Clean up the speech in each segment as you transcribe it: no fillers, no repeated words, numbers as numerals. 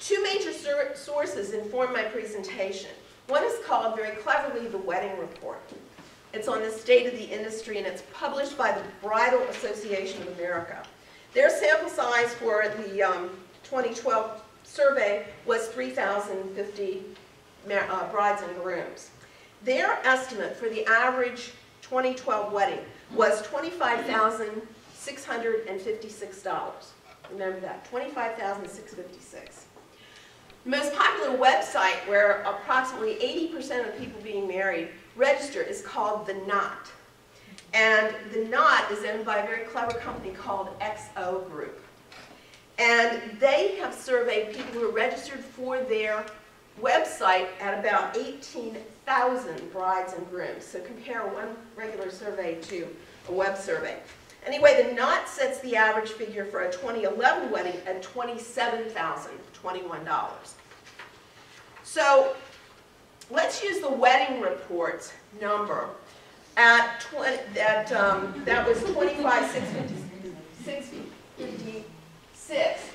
Two major sources inform my presentation. One is called, very cleverly, the Wedding Report. It's on the state of the industry, and it's published by the Bridal Association of America. Their sample size for the 2012 survey was 3,050 brides and grooms. Their estimate for the average 2012 wedding was $25,656. Remember that, $25,656. The most popular website where approximately 80% of the people being married register is called The Knot. And The Knot is owned by a very clever company called XO Group. And they have surveyed people who are registered for their website at about 18,000 brides and grooms. So compare one regular survey to a web survey. Anyway, The Knot sets the average figure for a 2011 wedding at $27,021. So let's use the Wedding Report's number at that was 25,656.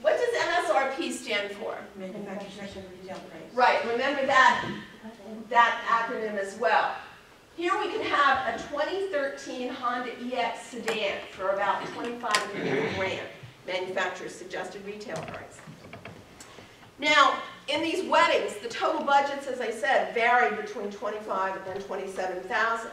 What does MSRP stand for? Manufacturer Section Retail Price. Right, remember that acronym as well. Here we can have a 2013 Honda EX sedan for about $25 grand, manufacturer's suggested retail price. Now, in these weddings, the total budgets, as I said, vary between $25,000 and $27,000.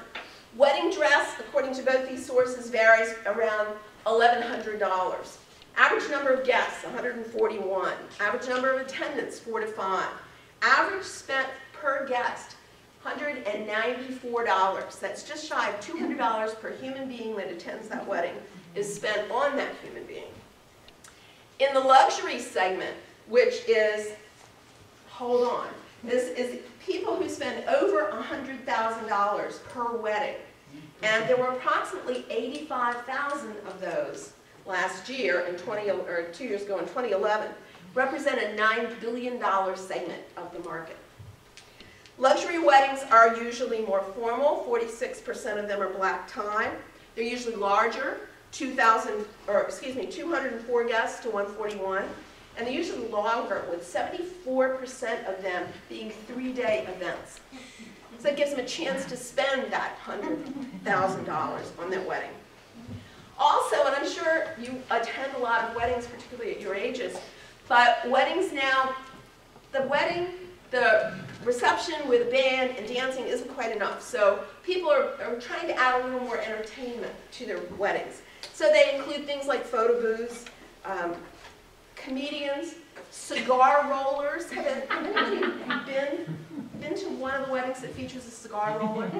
Wedding dress, according to both these sources, varies around $1,100. Average number of guests, 141. Average number of attendants, 4 to 5. Average spent per guest, $194. That's just shy of $200 per human being that attends that wedding is spent on that human being. In the luxury segment, which is, hold on, this is people who spend over $100,000 per wedding. And there were approximately 85,000 of those last year, in 2 years ago in 2011, represent a $9 billion segment of the market. Luxury weddings are usually more formal. 46% of them are black tie. They're usually larger, 204 guests to 141. And they're usually longer, with 74% of them being 3-day events. So that gives them a chance to spend that $100,000 on their wedding. Also, and I'm sure you attend a lot of weddings, particularly at your ages, but weddings now, the reception with a band and dancing isn't quite enough. So people are trying to add a little more entertainment to their weddings. So they include things like photo booths, comedians, cigar rollers. Have anybody been to one of the weddings that features a cigar roller?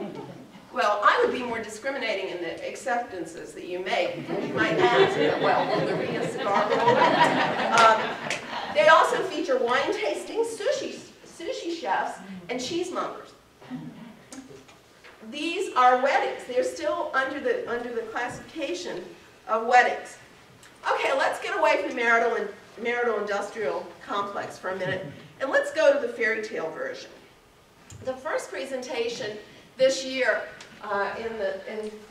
Well, I would be more discriminating in the acceptances that you make. You might ask, well, will there be a cigar roller? They also feature wine tasting, sushi chefs, and cheesemongers. These are weddings. They're still under the classification of weddings. Okay, let's get away from the marital industrial complex for a minute, and let's go to the fairy tale version. The first presentation this year in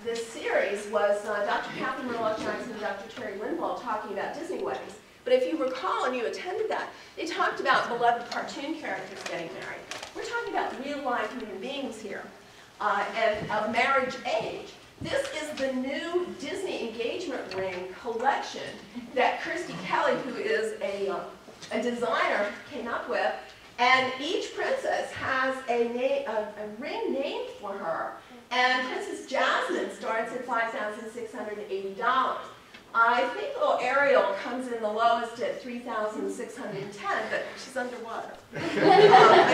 this series was Dr. Catherine Merlock Jackson and Dr. Terry Lindwall talking about Disney weddings. But if you recall, and you attended that, they talked about beloved cartoon characters getting married. We're talking about real-life human beings here, and of marriage age. This is the new Disney engagement ring collection that Christy Kelly, who is a designer, came up with. And each princess has a ring named for her. And Princess Jasmine starts at $5,680. I think little Ariel comes in the lowest at $3,610, but she's underwater. I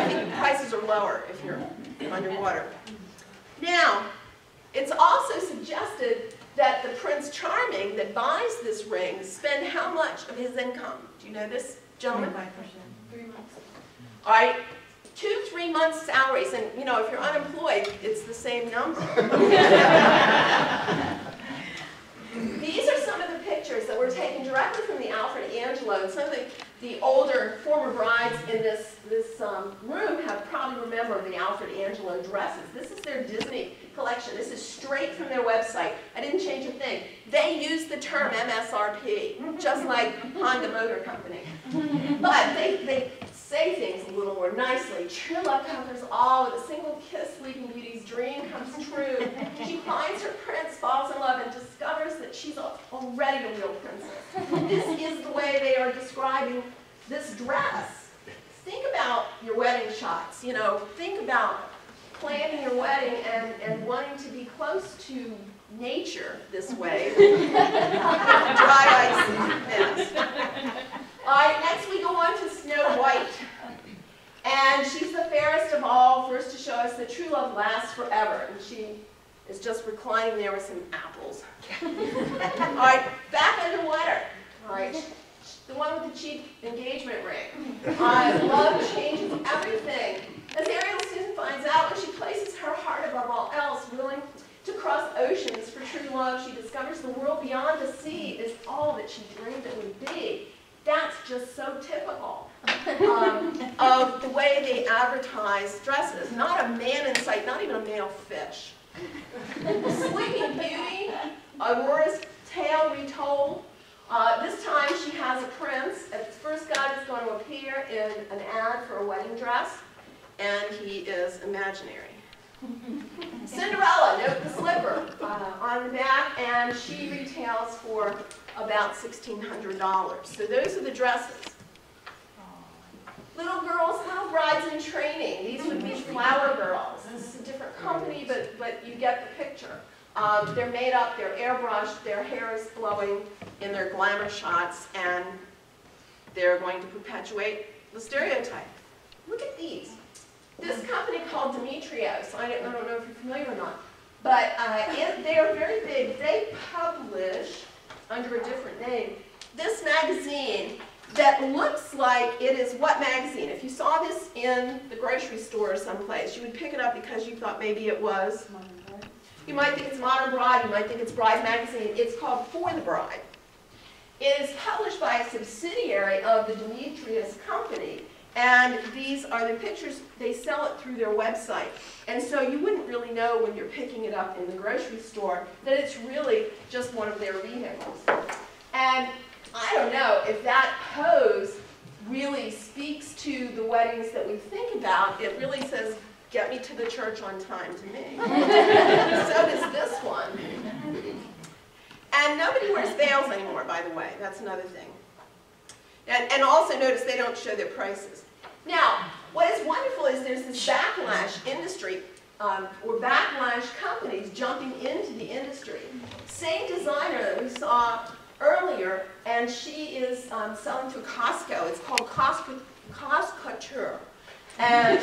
think prices are lower if you're underwater. Now, it's also suggested that the Prince Charming that buys this ring spend how much of his income? Do you know this, gentlemen? 25%. 3 months. All right, 2-3 months' salaries, and you know, if you're unemployed, it's the same number. These are some of the pictures that were taken directly from the Alfred Angelo, and some of the older former brides in this room have probably remembered the Alfred Angelo dresses. This is their Disney collection. This is straight from their website. I didn't change a thing. They use the term MSRP, just like Honda Motor Company. But they say things a little more nicely. True love conquers all. With a single kiss, Sleeping Beauty's dream comes true. She finds her prince, falls in love, and discovers that she's already a real princess. This is the way they are describing this dress. Think about your wedding shots. You know, think about planning your wedding and wanting to be close to nature this way. Dry ice mess. All right, next we go on to Snow White. And she's the fairest of all, first to show us that true love lasts forever. And she is just reclining there with some apples. All right, back underwater. All right, the one with the cheap engagement ring. Love changes everything. As Ariel soon finds out, when she places her heart above all else, willing to cross oceans for true love, she discovers the world beyond the sea is all that she dreamed it would be. That's just so typical of the way they advertise dresses. Not a man in sight, not even a male fish. Sleeping Beauty, Aurora's tale retold. This time she has a prince. At the first guy is going to appear in an ad for a wedding dress, and he is imaginary. Cinderella, note the slipper on the back, and she retails for about $1,600. So those are the dresses. Little girls, little brides in training. These would be Flower Girls. This is a different company, but you get the picture. They're made up, they're airbrushed, their hair is flowing in their glamour shots, and they're going to perpetuate the stereotype. Look at these. This company called Demetrios, I don't know if you're familiar or not, but they are very big. They publish, under a different name, this magazine that looks like it is what magazine? If you saw this in the grocery store or someplace, you would pick it up because you thought maybe it was, you might think it's Modern Bride, you might think it's Bride Magazine. It's called For the Bride. It is published by a subsidiary of the Demetrius Company, and these are the pictures. They sell it through their website. And so you wouldn't really know when you're picking it up in the grocery store that it's really just one of their vehicles. And I don't know if that pose really speaks to the weddings that we think about. It really says, get me to the church on time to me. So does this one. And nobody wears veils anymore, by the way. That's another thing. And also notice they don't show their prices. Now, what is wonderful is there's this backlash industry, or backlash companies jumping into the industry. Same designer that we saw earlier, and she is selling through Costco. It's called Costcouture. And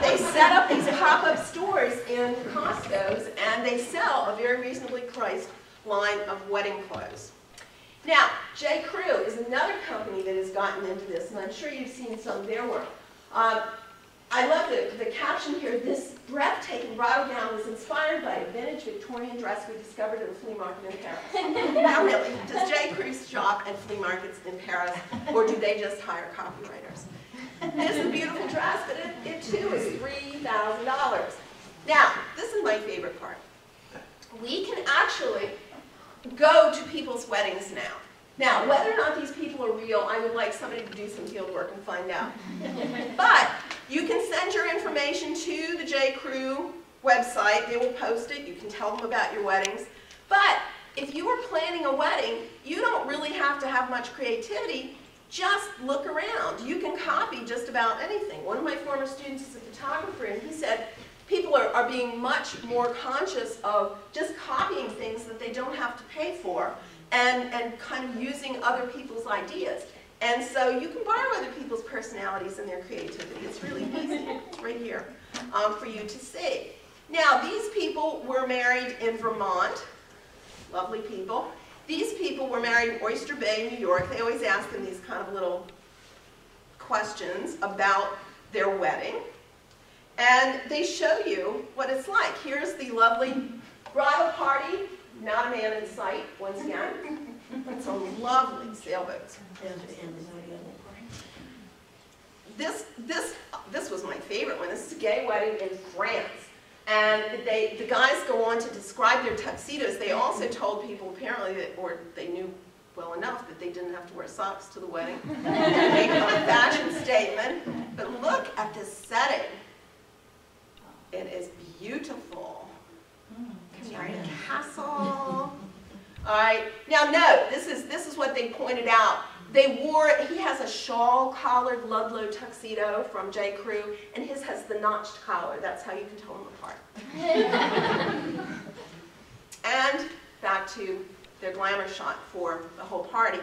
they set up these pop-up stores in Costco's, and they sell a very reasonably priced line of wedding clothes. Now, J. Crew is another company that has gotten into this, and I'm sure you've seen some of their work. I love the caption here. This breathtaking bridal gown was inspired by a vintage Victorian dress we discovered at a flea market in Paris. Now really, does J. Crew shop at flea markets in Paris, or do they just hire copywriters? It's a beautiful dress, but it too is $3,000. Now, this is my favorite part. We can actually go to people's weddings now. Now, whether or not these people are real, I would like somebody to do some field work and find out. But you can send your information to the J. Crew website. They will post it. You can tell them about your weddings. But if you are planning a wedding, you don't really have to have much creativity. Just look around. You can copy just about anything. One of my former students is a photographer, and he said people are being much more conscious of just copying things that they don't have to pay for, and kind of using other people's ideas. And so you can borrow other people's personalities and their creativity. It's really easy. It's right here for you to see. Now, these people were married in Vermont. Lovely people. These people were married in Oyster Bay, New York. They always ask them these kind of little questions about their wedding. And they show you what it's like. Here's the lovely bridal party. Not a man in sight, once again. It's some lovely sailboats. This was my favorite one. This is a gay wedding in France. And the guys go on to describe their tuxedos. They also told people apparently that, or they knew well enough that they didn't have to wear socks to the wedding. Make it a fashion statement. But look at this setting. It is beautiful. Kentucky Castle. All right. Now note, this is what they pointed out. They wore, he has a shawl-collared Ludlow tuxedo from J. Crew, and his has the notched collar. That's how you can tell them apart. And back to their glamour shot for the whole party.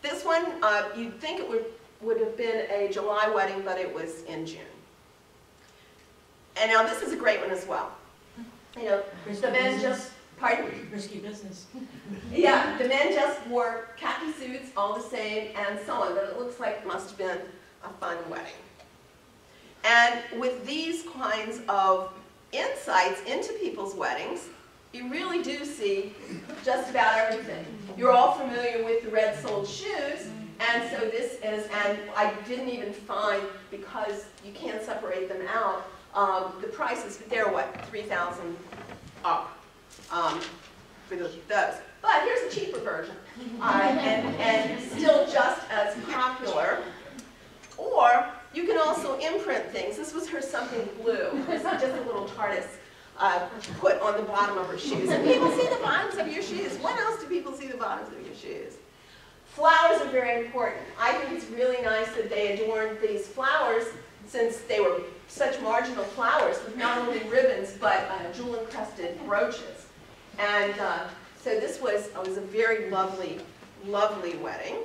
This one, you'd think it would have been a July wedding, but it was in June. And now this is a great one as well. You know, the men just, pardon? Risky business. Yeah, the men just wore khaki suits, all the same, and so on, but it looks like it must have been a fun wedding. And with these kinds of insights into people's weddings, you really do see just about everything. You're all familiar with the red-soled shoes, and so this is, and I didn't even find, because you can't separate them out, the prices, but they're what, $3,000 up for those. But here's a cheaper version, and still just as popular. Or you can also imprint things. This was her something blue. This is just a little TARDIS put on the bottom of her shoes. And people see the bottoms of your shoes. When else do people see the bottoms of your shoes? Flowers are very important. I think it's really nice that they adorned these flowers, since they were such marginal flowers, with not only ribbons, but jewel-encrusted brooches. And so this was a very lovely, lovely wedding.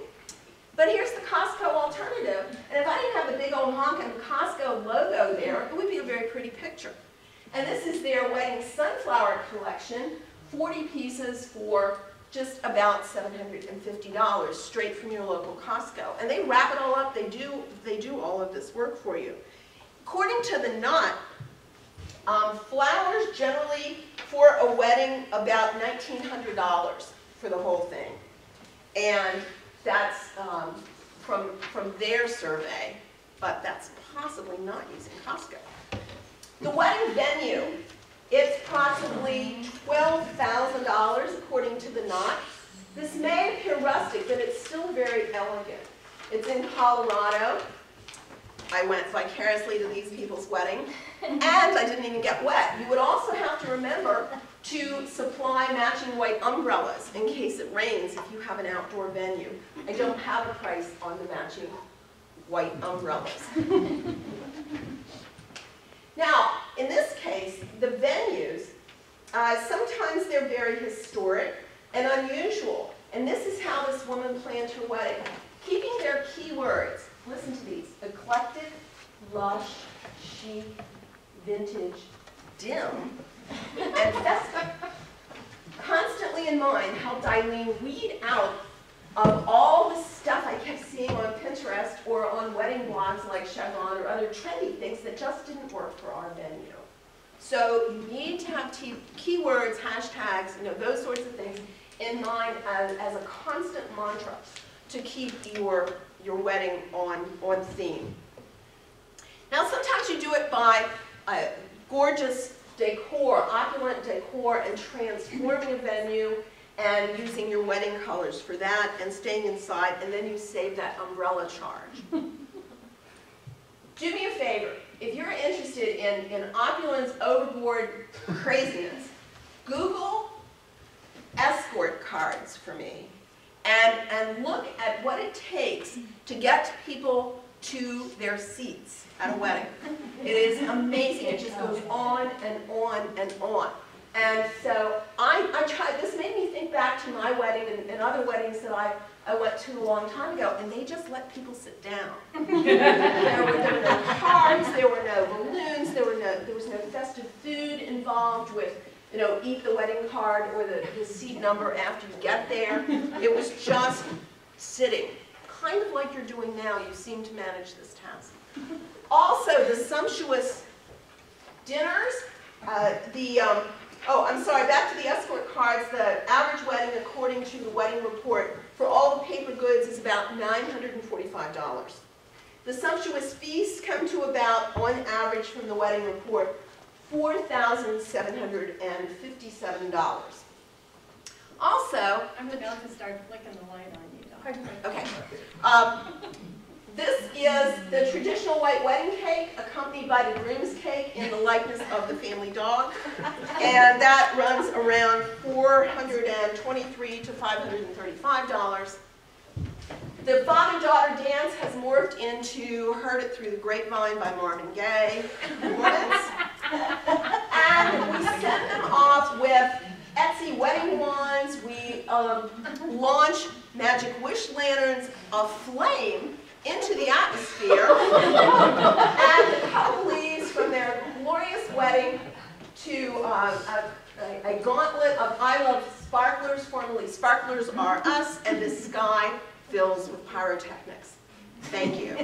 But here's the Costco alternative. And if I didn't have the big old honking Costco logo there, it would be a very pretty picture. And this is their wedding sunflower collection, 40 pieces for just about $750, straight from your local Costco. And they wrap it all up. They do all of this work for you. According to the Knot, flowers generally for a wedding about $1,900 for the whole thing. And that's from their survey, but that's possibly not using Costco. The wedding venue, it's approximately $12,000 according to the Knot. This may appear rustic, but it's still very elegant. It's in Colorado. I went vicariously to these people's wedding, and I didn't even get wet. You would also have to remember to supply matching white umbrellas in case it rains if you have an outdoor venue. I don't have a price on the matching white umbrellas. Now, in this case, the venues, sometimes they're very historic and unusual. And this is how this woman planned her wedding. Keeping their key words, listen to these: eclectic, lush, chic, vintage, dim, and festive. Constantly in mind helped Eileen weed out of all the stuff I kept seeing on Pinterest or on wedding blogs like Chevron or other trendy things that just didn't work for our venue. So you need to have keywords, hashtags, those sorts of things in mind as a constant mantra to keep your wedding on theme. Now sometimes you do it by gorgeous decor, opulent decor, and transforming a venue and using your wedding colors for that and staying inside, and then you save that umbrella charge. Do me a favor. If you're interested in opulence, overboard craziness, Google escort cards for me and look at what it takes to get people to their seats at a wedding. It is amazing. It just goes on and on and on. And so I tried, this made me think back to my wedding and other weddings that I went to a long time ago, and they just let people sit down. There were no cards, there were no balloons, there was no festive food involved with, eat the wedding card or the seat number after you get there. It was just sitting, kind of like you're doing now. You seem to manage this task. Also, the sumptuous dinners, oh, I'm sorry, back to the escort cards. The average wedding, according to the wedding report, for all the paper goods is about $945. The sumptuous feasts come to about, on average from the wedding report, $4,757. Also, I'm about to start flicking the light on you, Dawn. okay, this is the traditional white wedding cake accompanied by the groom's cake in the likeness of the family dog. And that runs around $423 to $535. The father-daughter dance has morphed into Heard It Through the Grapevine by Marvin Gaye. And we send them off with Etsy wedding wands. We launch magic wish lanterns aflame into the atmosphere. And the couple leaves from their glorious wedding to a gauntlet of I Love Sparklers, formerly Sparklers Are Us, and the sky fills with pyrotechnics. Thank you.